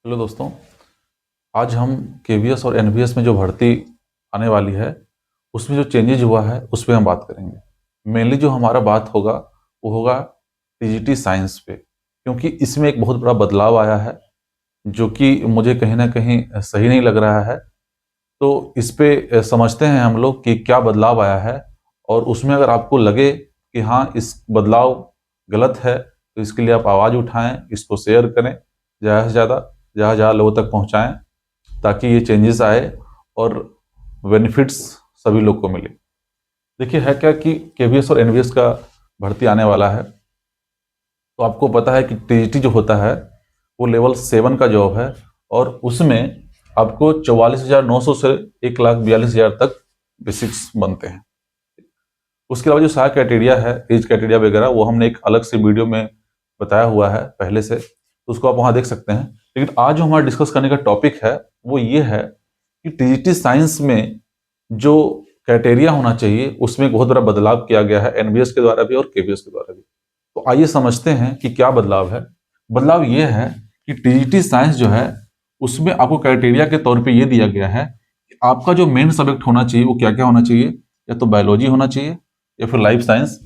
Hello दोस्तों। आज हम केवीएस और एनवीएस में जो भर्ती आने वाली है उसमें जो चेंजेज हुआ है उस पर हम बात करेंगे। मेनली जो हमारा बात होगा वो होगा टीजीटी साइंस पे, क्योंकि इसमें एक बहुत बड़ा बदलाव आया है जो कि मुझे कहीं ना कहीं सही नहीं लग रहा है। तो इस पे समझते हैं हम लोग कि क्या बदलाव आया है, और उसमें अगर आपको लगे कि हाँ इस बदलाव गलत है तो इसके लिए आप आवाज़ उठाएं, इसको शेयर करें, ज़्यादा से ज़्यादा जहाँ जहाँ लोगों तक पहुँचाएं ताकि ये चेंजेस आए और बेनिफिट्स सभी लोग को मिले। देखिए है क्या कि केवीएस और एनवीएस का भर्ती आने वाला है। तो आपको पता है कि टीजीटी जो होता है वो लेवल 7 का जॉब है, और उसमें आपको 44,900 से 1,42,000 तक बेसिक्स बनते हैं। उसके अलावा जो सारा क्राइटेरिया है, एज क्राइटेरिया वगैरह, वो हमने एक अलग से वीडियो में बताया हुआ है पहले से, तो उसको आप वहाँ देख सकते हैं। लेकिन आज जो हमारा डिस्कस करने का टॉपिक है वो ये है कि टीजीटी साइंस में जो क्राइटेरिया होना चाहिए उसमें बहुत बड़ा बदलाव किया गया है एनबीएस के द्वारा भी और केवीएस के द्वारा भी। तो आइए समझते हैं कि क्या बदलाव है। बदलाव ये है कि टीजीटी साइंस जो है उसमें आपको क्राइटेरिया के तौर पे ये दिया गया है कि आपका जो मेन सब्जेक्ट होना चाहिए वो क्या क्या होना चाहिए। या तो बायोलॉजी होना चाहिए, या फिर लाइफ साइंस,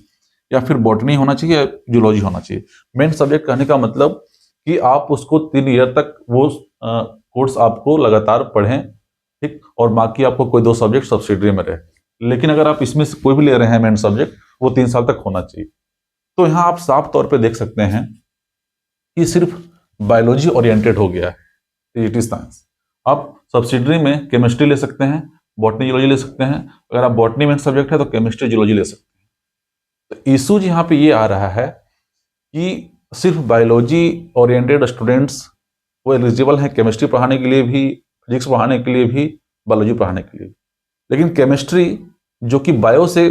या फिर बॉटनी होना चाहिए, या जूलॉजी होना चाहिए। मेन सब्जेक्ट कहने का मतलब कि आप उसको 3 ईयर तक वो कोर्स आपको लगातार पढ़ें, ठीक, और बाकी आपको कोई 2 सब्जेक्ट सब्सिडरी में रहे। लेकिन अगर आप इसमें से कोई भी ले रहे हैं मेन सब्जेक्ट, वो 3 साल तक होना चाहिए। तो यहाँ आप साफ तौर पे देख सकते हैं कि सिर्फ बायोलॉजी ओरिएंटेड हो गया है टीजीटी साइंस। आप सब्सिडरी में केमिस्ट्री ले सकते हैं, बॉटनी जियोलॉजी ले सकते हैं। अगर आप बॉटनी में सब्जेक्ट है तो केमिस्ट्री जियोलॉजी ले सकते हैं। तो इशू यहाँ पे ये आ रहा है कि सिर्फ बायोलॉजी ओरिएंटेड स्टूडेंट्स वो एलिजिबल हैं केमिस्ट्री पढ़ाने के लिए भी, फिजिक्स पढ़ाने के लिए भी, बायोलॉजी पढ़ाने के लिए। लेकिन केमिस्ट्री जो कि बायो से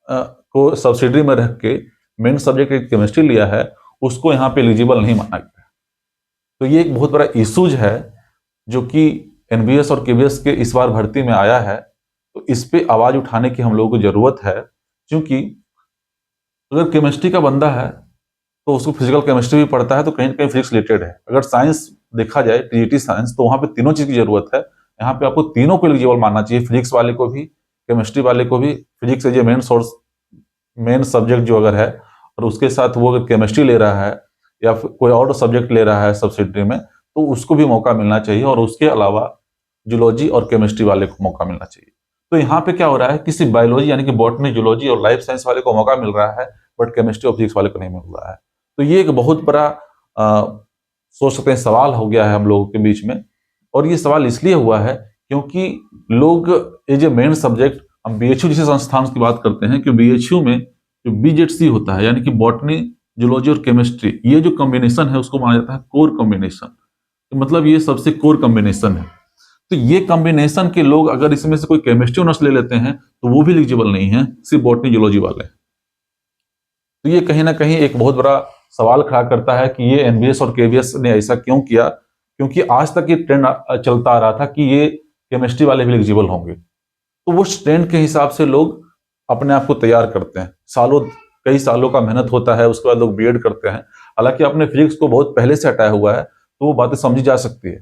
को सब्सिडरी में रख के मेन सब्जेक्ट केमिस्ट्री लिया है, उसको यहाँ पे एलिजिबल नहीं माना गया। तो ये एक बहुत बड़ा इशूज है जो कि एनबीएस और केवीएस के इस बार भर्ती में आया है। तो इस पे आवाज उठाने की हम लोगों को जरूरत है, क्योंकि अगर केमिस्ट्री का बंदा है तो उसको फिजिकल केमिस्ट्री भी पढ़ता है तो कहीं ना कहीं फिजिक्स रिलेटेड है। अगर साइंस देखा जाए टीजीटी साइंस, तो वहां पे तीनों चीज की जरूरत है। यहाँ पे आपको तीनों को एलिजिबल मानना चाहिए, फिजिक्स वाले को भी, केमिस्ट्री वाले को भी। Physics as a main source, main subject जो अगर है, और उसके साथ वो अगर केमिस्ट्री ले रहा है या फिर कोई और सब्जेक्ट ले रहा है सब्सिडरी में, तो उसको भी मौका मिलना चाहिए। और उसके अलावा जूलॉजी और केमिस्ट्री वाले को मौका मिलना चाहिए। तो यहाँ पे क्या हो रहा है, किसी बायोलॉजी यानी कि बॉटनी, जूलॉजी और लाइफ साइंस वाले को मौका मिल रहा है, बट केमिस्ट्री और फिजिक्स वाले को नहीं मिल रहा है। तो ये एक बहुत बड़ा सोच सकते हैं सवाल हो गया है हम लोगों के बीच में। और ये सवाल इसलिए हुआ है क्योंकि लोग एज ए मेन सब्जेक्ट, हम बीएचयू जैसे संस्थान की बात करते हैं कि बीएचयू में जो बीजेडसी होता है यानी कि बॉटनी, जूलॉजी और केमिस्ट्री, ये जो कॉम्बिनेशन है उसको माना जाता है कोर कॉम्बिनेशन। तो मतलब ये सबसे कोर कॉम्बिनेशन है। तो ये कॉम्बिनेशन के लोग अगर इसमें से कोई केमिस्ट्री ऑनर्स ले लेते हैं तो वो भी एलिजिबल नहीं है, सिर्फ बॉटनी जूलॉजी वाले। तो ये कहीं ना कहीं एक बहुत बड़ा सवाल खड़ा करता है कि ये एनबीएस और केवीएस ने ऐसा क्यों किया, क्योंकि आज तक ये ट्रेंड चलता आ रहा था कि ये केमिस्ट्री वाले भी एलिजिबल होंगे। तो वो ट्रेंड के हिसाब से लोग अपने आप को तैयार करते हैं। कई सालों का मेहनत होता है, उसके बाद लोग बीएड करते हैं। हालांकि आपने फिजिक्स को बहुत पहले से हटाया हुआ है तो वो बातें समझी जा सकती है।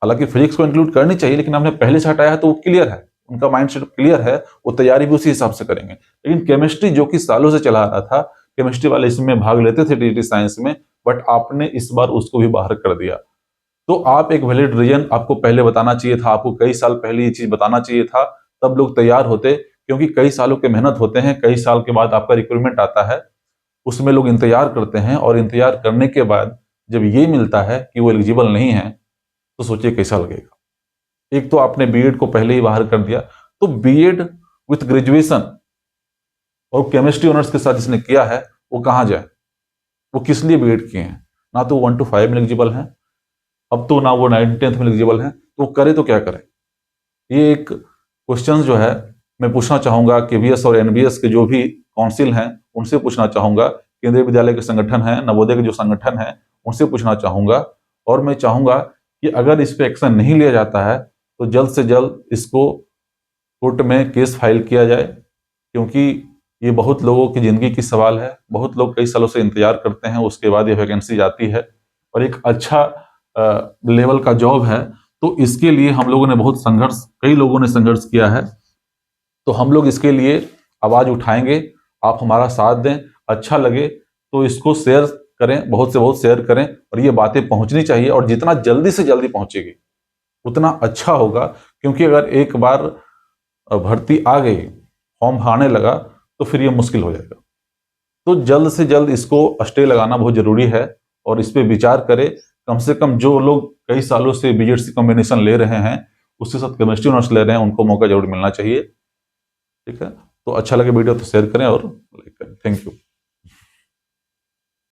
हालांकि फिजिक्स को इंक्लूड करनी चाहिए, लेकिन आपने पहले से हटाया है तो वो क्लियर है, उनका माइंडसेट क्लियर है, वो तैयारी भी उसी हिसाब से करेंगे। लेकिन केमिस्ट्री जो कि सालों से चला आ रहा था, केमिस्ट्री वाले इसमें भाग लेते थे टीजीटी साइंस में, बट आपने इस बार उसको भी बाहर कर दिया। तो आप एक वैलिड रीजन आपको पहले बताना चाहिए था, आपको कई साल पहले ये चीज बताना चाहिए था, तब लोग तैयार होते। क्योंकि कई सालों के मेहनत होते हैं, कई साल के बाद आपका रिक्रूटमेंट आता है, उसमें लोग इंतजार करते हैं, और इंतजार करने के बाद जब ये मिलता है कि वो एलिजिबल नहीं है, तो सोचिए कैसा लगेगा। एक तो आपने बीएड को पहले ही बाहर कर दिया। तो बीएड विथ ग्रेजुएशन और केमिस्ट्री ऑनर्स के साथ जिसने किया है वो कहाँ जाए, वो किस लिए बीएड किए हैं? ना तो 1 to 5 में एलिजिबल हैं, अब तो ना वो 9th-10th में एलिजिबल हैं, तो वो करे तो क्या करें? ये एक क्वेश्चन जो है मैं पूछना चाहूंगा केवीएस और एनबीएस के जो भी काउंसिल हैं उनसे पूछना चाहूंगा, केंद्रीय विद्यालय के संगठन है, नवोदय के जो संगठन है उनसे पूछना चाहूंगा। और मैं चाहूंगा कि अगर इस पे एक्शन नहीं लिया जाता है तो जल्द से जल्द इसको कोर्ट में केस फाइल किया जाए, क्योंकि ये बहुत लोगों की जिंदगी की सवाल है। बहुत लोग कई सालों से इंतजार करते हैं, उसके बाद ये वैकेंसी जाती है और एक अच्छा लेवल का जॉब है, तो इसके लिए हम लोगों ने बहुत संघर्ष, कई लोगों ने संघर्ष किया है। तो हम लोग इसके लिए आवाज उठाएंगे, आप हमारा साथ दें। अच्छा लगे तो इसको शेयर करें, बहुत से बहुत शेयर करें, और ये बातें पहुंचनी चाहिए, और जितना जल्दी से जल्दी पहुंचेगी उतना अच्छा होगा। क्योंकि अगर एक बार भर्ती आ गई, फॉर्म आने लगा, तो फिर ये मुश्किल हो जाएगा। तो जल्द से जल्द इसको स्टे लगाना बहुत जरूरी है, और इस पे विचार करें। कम से कम जो लोग कई सालों से बीजेडसी कॉम्बिनेशन ले रहे हैं, उसके साथ केमिस्ट्री ऑनर्स ले रहे हैं, उनको मौका जरूर मिलना चाहिए। ठीक है, तो अच्छा लगे वीडियो तो शेयर करें और लाइक करें। Thank you.